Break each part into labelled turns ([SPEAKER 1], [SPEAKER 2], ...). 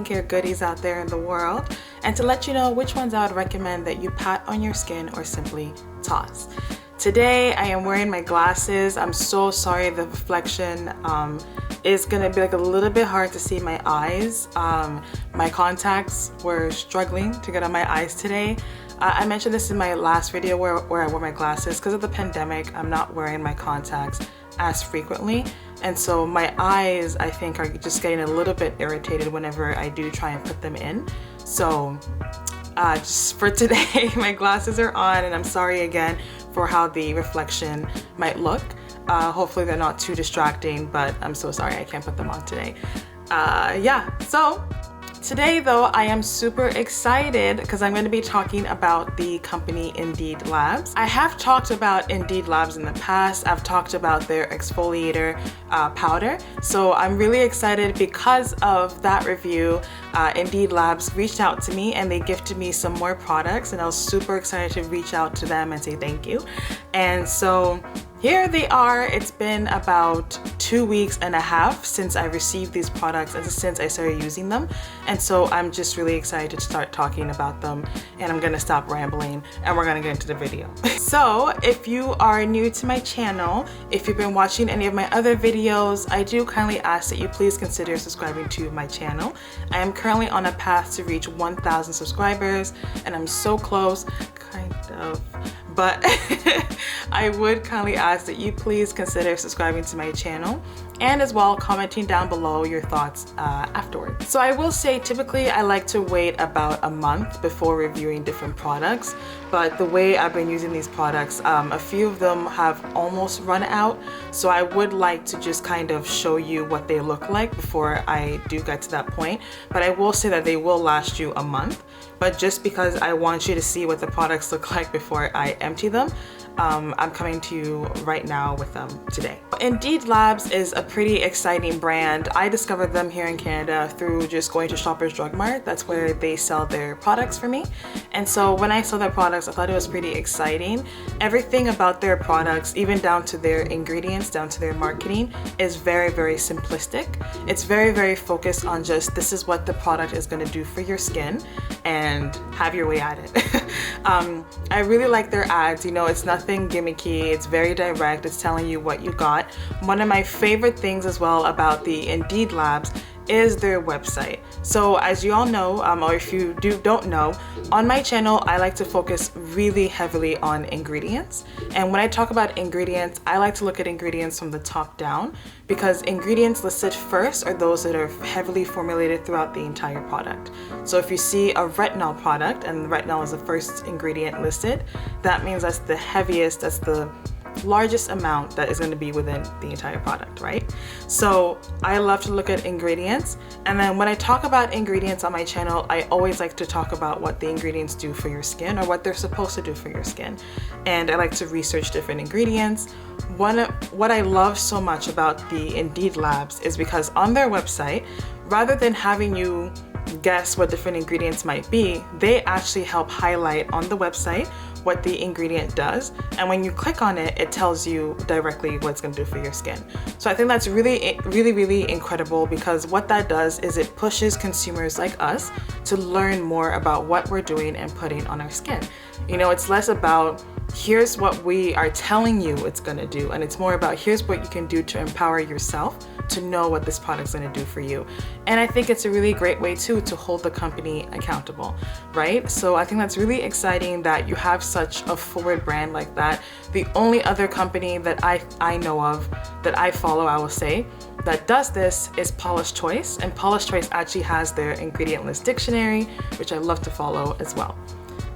[SPEAKER 1] skincare goodies out there in the world, and to let you know which ones I would recommend that you pat on your skin or simply toss. Today I am wearing my glasses. I'm so sorry the reflection is gonna be like a little bit hard to see my eyes. My contacts were struggling to get on my eyes today. I mentioned this in my last video where I wore my glasses. Because of the pandemic, I'm not wearing my contacts as frequently, and so my eyes, I think, are just getting a little bit irritated whenever I do try and put them in. So just for today, my glasses are on, and I'm sorry again for how the reflection might look. Hopefully they're not too distracting, but I'm so sorry I can't put them on today. Yeah, so today though, I am super excited because I'm going to be talking about the company Indeed Labs. I have talked about Indeed Labs in the past. I've talked about their exfoliator powder. So I'm really excited because of that review. Indeed Labs reached out to me and they gifted me some more products, and I was super excited to reach out to them and say thank you. And so here they are. It's been about 2.5 weeks since I received these products and since I started using them. And so I'm just really excited to start talking about them, and I'm gonna stop rambling and we're gonna get into the video. So if you are new to my channel, if you've been watching any of my other videos, I do kindly ask that you please consider subscribing to my channel. I am currently on a path to reach 1,000 subscribers, and I'm so close, kind of. But I would kindly ask that you please consider subscribing to my channel, and as well commenting down below your thoughts afterwards. So I will say typically I like to wait about a month before reviewing different products, but the way I've been using these products, a few of them have almost run out. So I would like to just kind of show you what they look like before I do get to that point. But I will say that they will last you a month. But just because I want you to see what the products look like before I empty them, I'm coming to you right now with them today. Indeed Labs is a pretty exciting brand. I discovered them here in Canada through just going to Shoppers Drug Mart. That's where they sell their products for me. And so when I saw their products, I thought it was pretty exciting. Everything about their products, even down to their ingredients, down to their marketing, is very, very simplistic. It's very, very focused on just this is what the product is going to do for your skin, and have your way at it. I really like their ads. You know, it's nothing gimmicky, it's very direct, it's telling you what you got. One of my favorite things as well about the Indeed Labs is their website. So as you all know, or if you don't know, on my channel I like to focus really heavily on ingredients. And when I talk about ingredients, I like to look at ingredients from the top down, because ingredients listed first are those that are heavily formulated throughout the entire product. So if you see a retinol product and retinol is the first ingredient listed, that means that's the heaviest, that's the largest amount that is going to be within the entire product, right? So I love to look at ingredients, and then when I talk about ingredients on my channel, I always like to talk about what the ingredients do for your skin, or what they're supposed to do for your skin. And I like to research different ingredients. What I love so much about the Indeed Labs is because on their website, rather than having you guess what different ingredients might be, they actually help highlight on the website what the ingredient does, and when you click on it, it tells you directly what it's going to do for your skin. So I think that's really incredible, because what that does is it pushes consumers like us to learn more about what we're doing and putting on our skin. You know, it's less about here's what we are telling you it's going to do, and it's more about here's what you can do to empower yourself to know what this product's going to do for you. And I think it's a really great way too to hold the company accountable, right? So I think that's really exciting that you have such a forward brand like that. The only other company that I know of, that I follow, I will say, that does this is Paula's Choice, and Paula's Choice actually has their ingredient list dictionary, which I love to follow as well.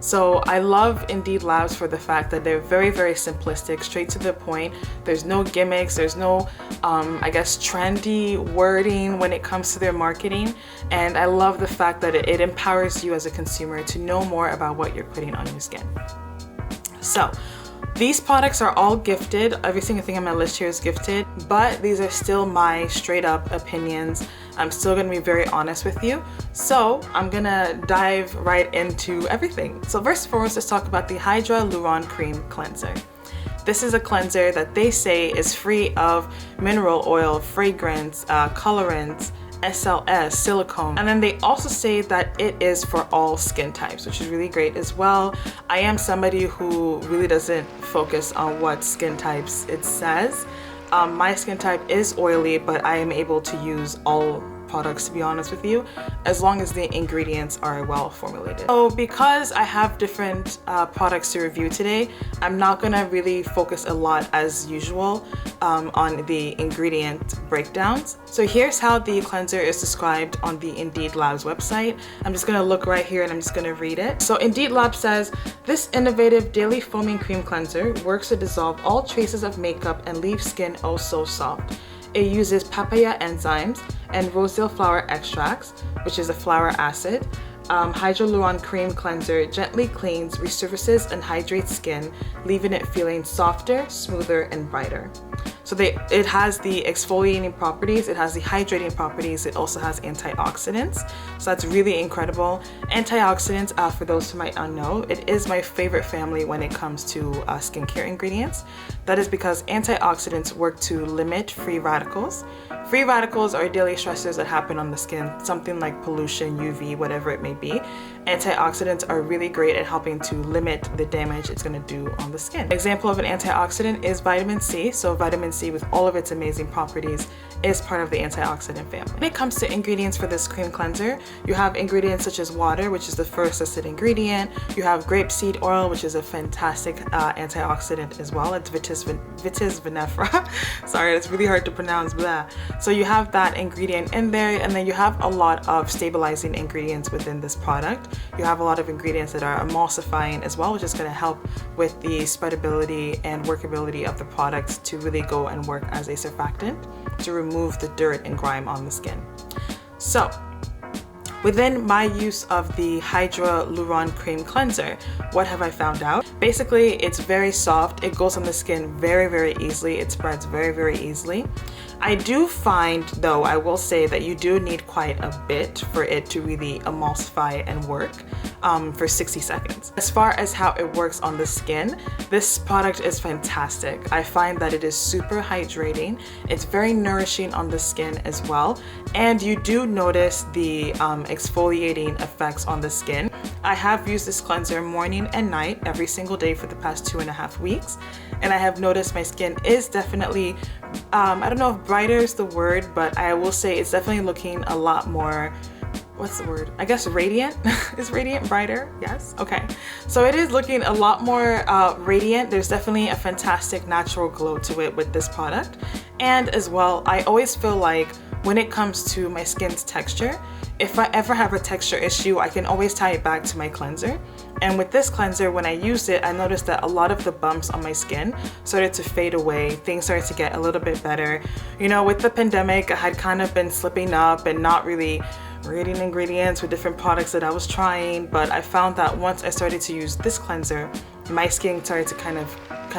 [SPEAKER 1] So I love Indeed Labs for the fact that they're very, very simplistic, straight to the point. There's no gimmicks, there's no, I guess, trendy wording when it comes to their marketing. And I love the fact that it empowers you as a consumer to know more about what you're putting on your skin. So these products are all gifted. Every single thing on my list here is gifted, but these are still my straight up opinions. I'm still gonna be very honest with you. So I'm gonna dive right into everything. So first and foremost, let's talk about the Hydra Luron Cream Cleanser. This is a cleanser that they say is free of mineral oil, fragrance, colorants, SLS, silicone. And then they also say that it is for all skin types, which is really great as well. I am somebody who really doesn't focus on what skin types it says. My skin type is oily, but I am able to use all products, to be honest with you, as long as the ingredients are well formulated. So because I have different products to review today, I'm not gonna really focus a lot as usual on the ingredient breakdowns. So here's how the cleanser is described on the Indeed Labs website. I'm just gonna look right here and I'm just gonna read it. So Indeed Labs says, this innovative daily foaming cream cleanser works to dissolve all traces of makeup and leave skin oh so soft. It uses papaya enzymes and rosehill flower extracts, which is a flower acid. Hydra Luron cream cleanser gently cleans, resurfaces, and hydrates skin, leaving it feeling softer, smoother, and brighter. So it has the exfoliating properties, it has the hydrating properties, it also has antioxidants. So that's really incredible. Antioxidants, for those who might not know, it is my favorite family when it comes to skincare ingredients. That is because antioxidants work to limit free radicals. Free radicals are daily stressors that happen on the skin, something like pollution, UV, whatever it may be. Antioxidants are really great at helping to limit the damage it's going to do on the skin. An example of an antioxidant is vitamin C. So vitamin C, with all of its amazing properties, is part of the antioxidant family. When it comes to ingredients for this cream cleanser, you have ingredients such as water, which is the first listed ingredient. You have grapeseed oil, which is a fantastic antioxidant as well. It's vitis vinifera. Sorry, it's really hard to pronounce, blah. So you have that ingredient in there, and then you have a lot of stabilizing ingredients within this product. You have a lot of ingredients that are emulsifying as well, which is going to help with the spreadability and workability of the product to really go and work as a surfactant to remove the dirt and grime on the skin. So within my use of the Hydra Luron cream cleanser, what have I found out? Basically, it's very soft. It goes on the skin very, very easily. It spreads very, very easily. I do find, though, I will say that you do need quite a bit for it to really emulsify and work for 60 seconds. As far as how it works on the skin, this product is fantastic. I find that it is super hydrating. It's very nourishing on the skin as well. And you do notice the exfoliating effects on the skin. I have used this cleanser morning and night every single day for the past 2.5 weeks. And I have noticed my skin is definitely, I don't know if brighter is the word, but I will say it's definitely looking a lot more, what's the word? I guess radiant. Is radiant brighter? Yes. Okay. So it is looking a lot more radiant. There's definitely a fantastic natural glow to it with this product. And as well, I always feel like when it comes to my skin's texture, if I ever have a texture issue, I can always tie it back to my cleanser. And with this cleanser, when I used it, I noticed that a lot of the bumps on my skin started to fade away. Things started to get a little bit better. You know, with the pandemic, I had kind of been slipping up and not really reading ingredients with different products that I was trying. But I found that once I started to use this cleanser, my skin started to kind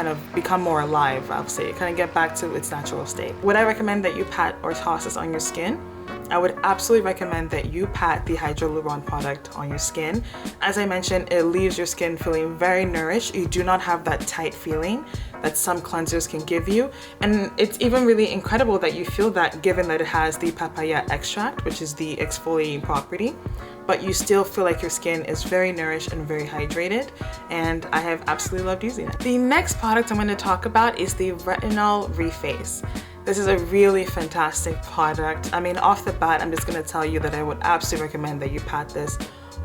[SPEAKER 1] of become more alive, I would say, kind of get back to its natural state. Would I recommend that you pat or toss this on your skin? I would absolutely recommend that you pat the Hydra Luron product on your skin. As I mentioned, it leaves your skin feeling very nourished. You do not have that tight feeling that some cleansers can give you. And it's even really incredible that you feel that, given that it has the papaya extract, which is the exfoliating property, but you still feel like your skin is very nourished and very hydrated. And I have absolutely loved using it. The next product I'm going to talk about is the Retinol Reface. This is a really fantastic product. I mean, off the bat, I'm just gonna tell you that I would absolutely recommend that you pat this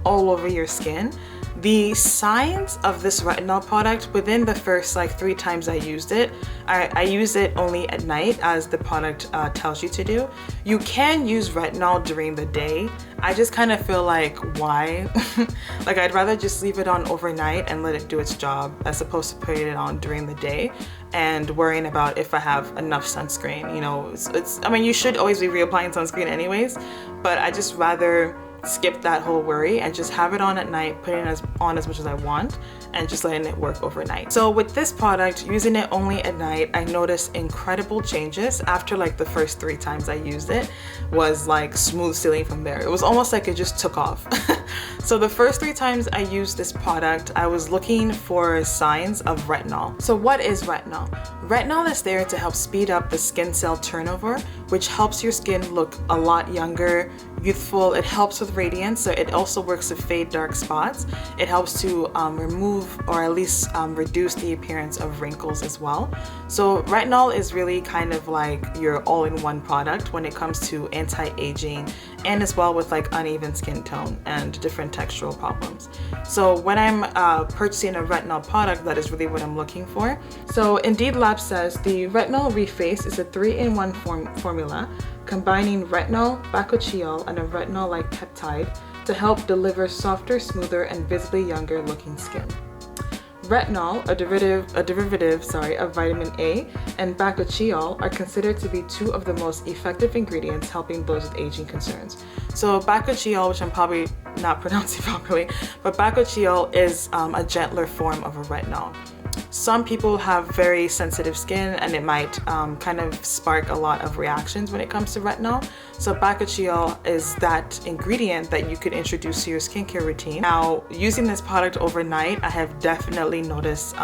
[SPEAKER 1] all over your skin. The signs of this retinol product, within the first like 3 times I used it, I use it only at night as the product tells you to do. You can use retinol during the day. I just kind of feel like, why? Like, I'd rather just leave it on overnight and let it do its job as opposed to putting it on during the day and worrying about if I have enough sunscreen. You know, I mean, you should always be reapplying sunscreen anyways, but I just rather skip that whole worry and just have it on at night, putting it on as much as I want, and just letting it work overnight. So with this product, using it only at night, I noticed incredible changes. After like the first 3 times I used it, was like smooth sailing from there. It was almost like it just took off. So the first 3 times I used this product, I was looking for signs of retinol. So what is retinol? Retinol is there to help speed up the skin cell turnover, which helps your skin look a lot younger, youthful. It helps with radiance, so it also works to fade dark spots. It helps to remove or at least reduce the appearance of wrinkles as well. So retinol is really kind of like your all-in-one product when it comes to anti-aging and as well with like uneven skin tone and different textural problems. So when I'm purchasing a retinol product, that is really what I'm looking for. So Indeed Lab says the Retinol Reface is a 3-in-1 formula combining retinol, bakuchiol, and a retinol-like peptide to help deliver softer, smoother, and visibly younger looking skin. Retinol, a derivative of vitamin A, and bakuchiol are considered to be 2 of the most effective ingredients helping those with aging concerns. So bakuchiol, which I'm probably not pronouncing properly, but bakuchiol is a gentler form of a retinol. Some people have very sensitive skin and it might kind of spark a lot of reactions when it comes to retinol. So bakuchiol is that ingredient that you could introduce to your skincare routine. Now, using this product overnight, I have definitely noticed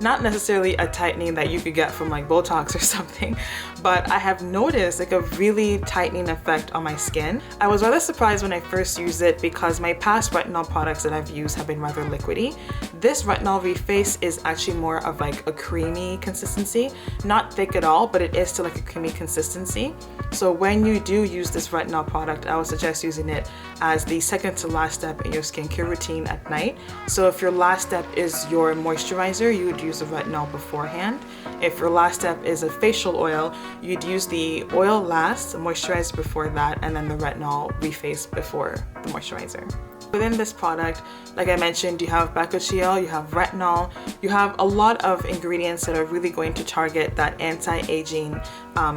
[SPEAKER 1] not necessarily a tightening that you could get from like Botox or something, but I have noticed like a really tightening effect on my skin. I was rather surprised when I first used it because my past retinol products that I've used have been rather liquidy. This Retinol Reface is actually more of like a creamy consistency, not thick at all, but it is still like a creamy consistency. So when you do use this retinol product, I would suggest using it as the second to last step in your skincare routine at night. So if your last step is your moisturizer, you would use the retinol beforehand. If your last step is a facial oil, you'd use the oil last, the moisturizer before that, and then the retinol reface before the moisturizer. Within this product, like I mentioned, you have bakuchiol, you have retinol, you have a lot of ingredients that are really going to target that anti-aging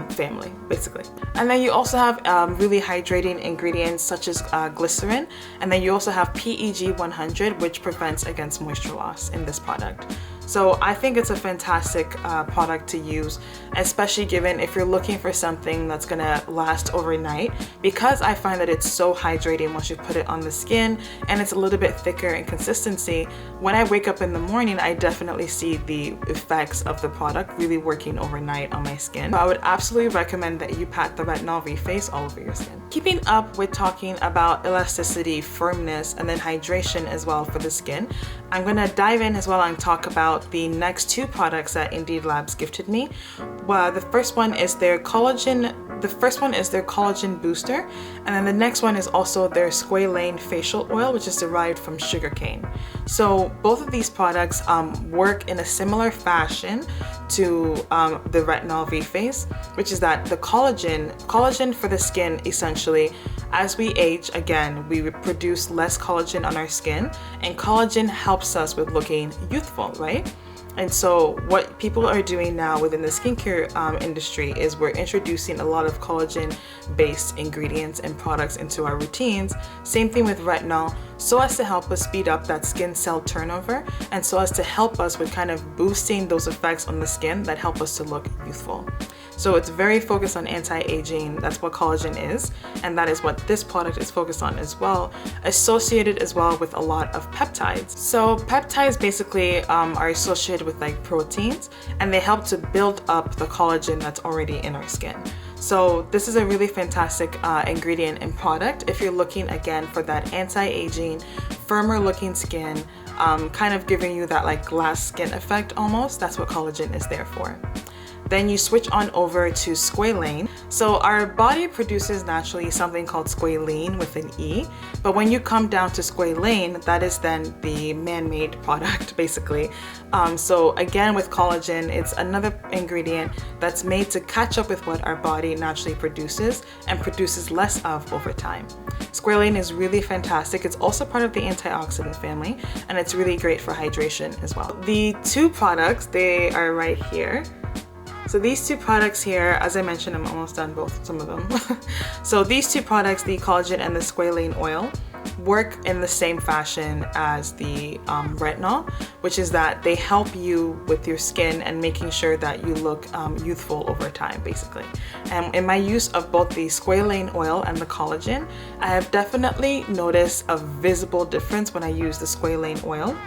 [SPEAKER 1] family, basically. And then you also have really hydrating ingredients such as glycerin, and then you also have PEG 100, which prevents against moisture loss in this product. So I think it's a fantastic product to use, especially given if you're looking for something that's gonna last overnight, because I find that it's so hydrating once you put it on the skin and it's a little bit thicker in consistency. When I wake up in the morning, I definitely see the effects of the product really working overnight on my skin. So I would absolutely recommend that you pat the Retinol Reface all over your skin. Keeping up with talking about elasticity, firmness, and then hydration as well for the skin, I'm gonna dive in as well and talk about the next 2 products that Indeed Labs gifted me. Well, the first one is their collagen booster, and then the next one is also their squalane facial oil, which is derived from sugarcane. So both of these products work in a similar fashion to the Retinol Reface, which is that the collagen for the skin, essentially, as we age, again, we produce less collagen on our skin, and collagen helps us with looking youthful, right? And so what people are doing now within the skincare industry is we're introducing a lot of collagen-based ingredients and products into our routines. Same thing with retinol, so as to help us speed up that skin cell turnover and so as to help us with kind of boosting those effects on the skin that help us to look youthful. So it's very focused on anti-aging. That's what collagen is, and that is what this product is focused on as well, associated as well with a lot of peptides. So peptides basically are associated with like proteins, and they help to build up the collagen that's already in our skin. So this is a really fantastic ingredient and product if you're looking again for that anti-aging, firmer looking skin, kind of giving you that like glass skin effect almost. That's what collagen is there for. Then you switch on over to squalane. So our body produces naturally something called squalene with an E, but when you come down to squalane, that is then the man-made product basically. So again with collagen, it's another ingredient that's made to catch up with what our body naturally produces and produces less of over time. Squalane is really fantastic. It's also part of the antioxidant family, and it's really great for hydration as well. The 2 products, they are right here. So these 2 products here, as I mentioned, I'm almost done some of them. So these 2 products, the collagen and the squalane oil, work in the same fashion as the retinol, which is that they help you with your skin and making sure that you look youthful over time, basically. And in my use of both the squalane oil and the collagen, I have definitely noticed a visible difference when I use the squalane oil.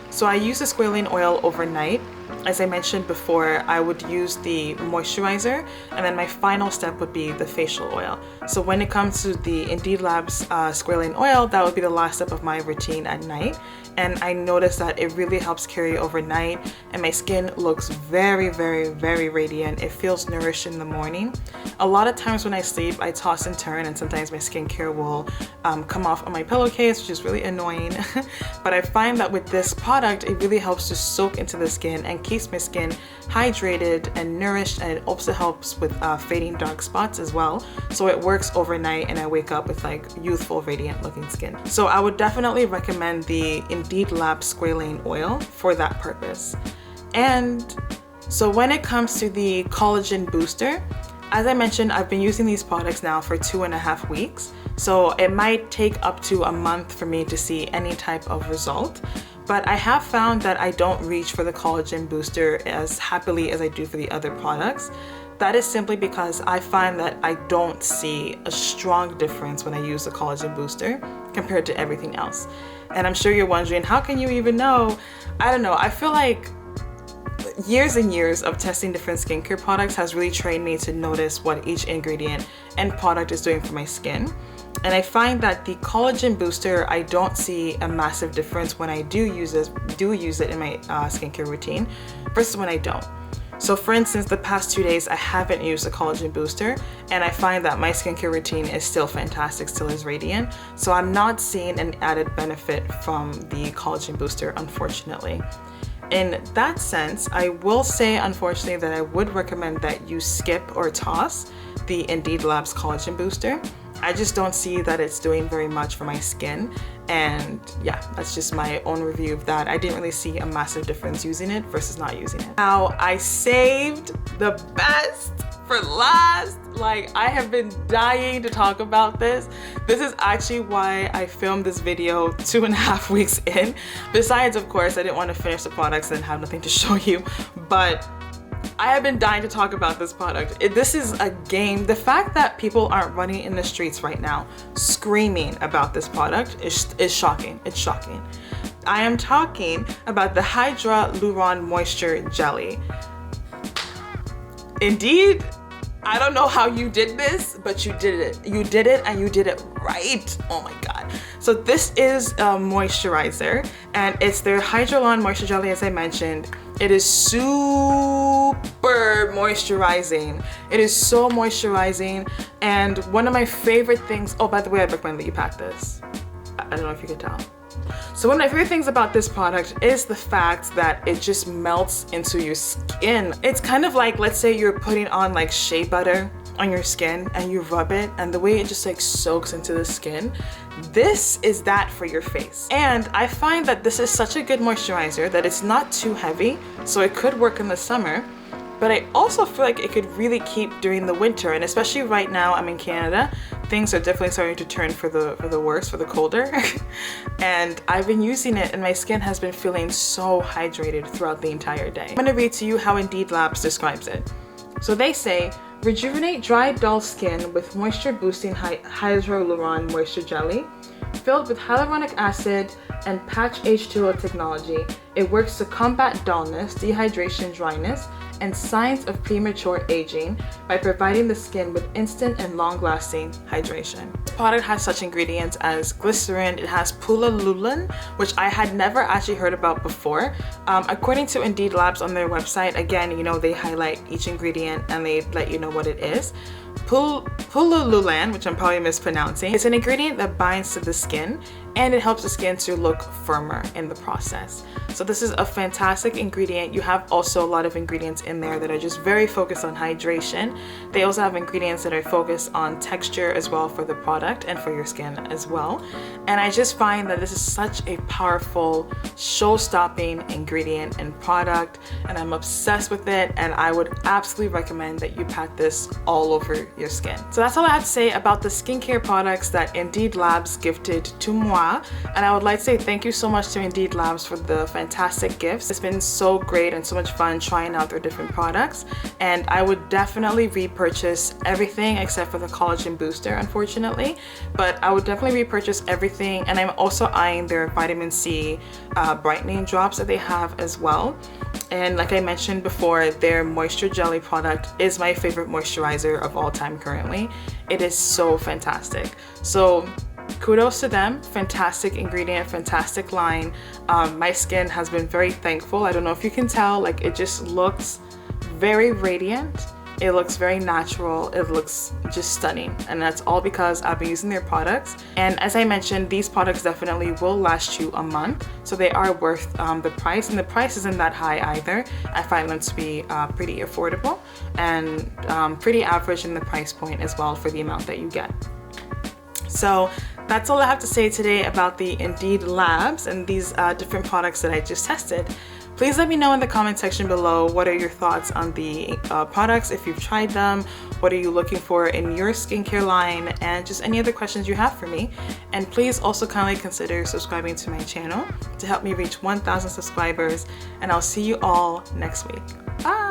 [SPEAKER 1] So I use the squalane oil overnight. As I mentioned before, I would use the moisturizer, and then my final step would be the facial oil. So when it comes to the Indeed Labs squalane oil, that would be the last step of my routine at night. And I noticed that it really helps carry overnight, and my skin looks very, very, very radiant. It feels nourished in the morning. A lot of times when I sleep, I toss and turn, and sometimes my skincare will come off on my pillowcase, which is really annoying. But I find that with this product, it really helps to soak into the skin and keeps my skin hydrated and nourished, and it also helps with fading dark spots as well. So it works overnight, and I wake up with like youthful, radiant looking skin. So I would definitely recommend the Indeed Labs squalane oil for that purpose. And so when it comes to the collagen booster, as I mentioned, I've been using these products now for 2.5 weeks. So it might take up to a month for me to see any type of result. But I have found that I don't reach for the collagen booster as happily as I do for the other products. That is simply because I find that I don't see a strong difference when I use the collagen booster compared to everything else. And I'm sure you're wondering, how can you even know? I don't know. I feel like years and years of testing different skincare products has really trained me to notice what each ingredient and product is doing for my skin. And I find that the collagen booster, I don't see a massive difference when I do use it in my skincare routine versus when I don't. So for instance, the past 2 days, I haven't used a collagen booster, and I find that my skincare routine is still fantastic, still is radiant. So I'm not seeing an added benefit from the collagen booster, unfortunately. In that sense, I will say, unfortunately, that I would recommend that you skip or toss the Indeed Labs collagen booster. I just don't see that it's doing very much for my skin. And yeah, that's just my own review of that. I didn't really see a massive difference using it versus not using it. Now, I saved the best for last. Like, I have been dying to talk about this. This is actually why I filmed this video 2.5 weeks in. Besides, of course, I didn't want to finish the products and have nothing to show you, but I have been dying to talk about this product. This is a game. The fact that people aren't running in the streets right now screaming about this product is shocking. It's shocking. I am talking about the Hydra Luron Moisture Jelly. Indeed, I don't know how you did this, but you did it. You did it, and you did it right. Oh my God. So this is a moisturizer, and it's their Hydra Luron Moisture Jelly, as I mentioned. It is super moisturizing. It is so moisturizing, and one of my favorite things, oh, by the way, I recommend that you pack this. I don't know if you could tell. So one of my favorite things about this product is the fact that it just melts into your skin. It's kind of like, let's say you're putting on like shea butter on your skin and you rub it, and the way it just like soaks into the skin, this is that for your face. And I find that this is such a good moisturizer that it's not too heavy, so it could work in the summer. But I also feel like it could really keep during the winter, and especially right now, I'm in Canada, things are definitely starting to turn for the worse, for the colder. And I've been using it, and my skin has been feeling so hydrated throughout the entire day. I'm gonna read to you how Indeed Labs describes it. So they say, rejuvenate dry, dull skin with moisture boosting Hydra Luron Moisture Jelly. Filled with hyaluronic acid and patch H2O technology, it works to combat dullness, dehydration, dryness, and signs of premature aging by providing the skin with instant and long-lasting hydration. This product has such ingredients as glycerin, it has Collagen, which I had never actually heard about before. According to Indeed Labs on their website, again, you know, they highlight each ingredient and they let you know what it is. Collagen, which I'm probably mispronouncing, is an ingredient that binds to the skin, and it helps the skin to look firmer in the process. So this is a fantastic ingredient. You have also a lot of ingredients in there that are just very focused on hydration. They also have ingredients that are focused on texture as well for the product and for your skin as well. And I just find that this is such a powerful, show-stopping ingredient and product, and I'm obsessed with it, and I would absolutely recommend that you pat this all over moisture your skin. So that's all I have to say about the skincare products that Indeed Labs gifted to moi. And I would like to say thank you so much to Indeed Labs for the fantastic gifts. It's been so great and so much fun trying out their different products. And I would definitely repurchase everything except for the collagen booster, unfortunately. But I would definitely repurchase everything. And I'm also eyeing their vitamin C brightening drops that they have as well. And like I mentioned before, their moisture jelly product is my favorite moisturizer of all time currently. It is so fantastic. So kudos to them. Fantastic ingredient, fantastic line. My skin has been very thankful. I don't know if you can tell, like it just looks very radiant. It looks very natural. It looks just stunning. And that's all because I've been using their products. And as I mentioned, these products definitely will last you a month. So they are worth the price. And the price isn't that high either. I find them to be pretty affordable and pretty average in the price point as well for the amount that you get. So that's all I have to say today about the Indeed Labs and these different products that I just tested. Please let me know in the comment section below what are your thoughts on the products, if you've tried them, what are you looking for in your skincare line, and just any other questions you have for me. And please also kindly consider subscribing to my channel to help me reach 1,000 subscribers, and I'll see you all next week. Bye!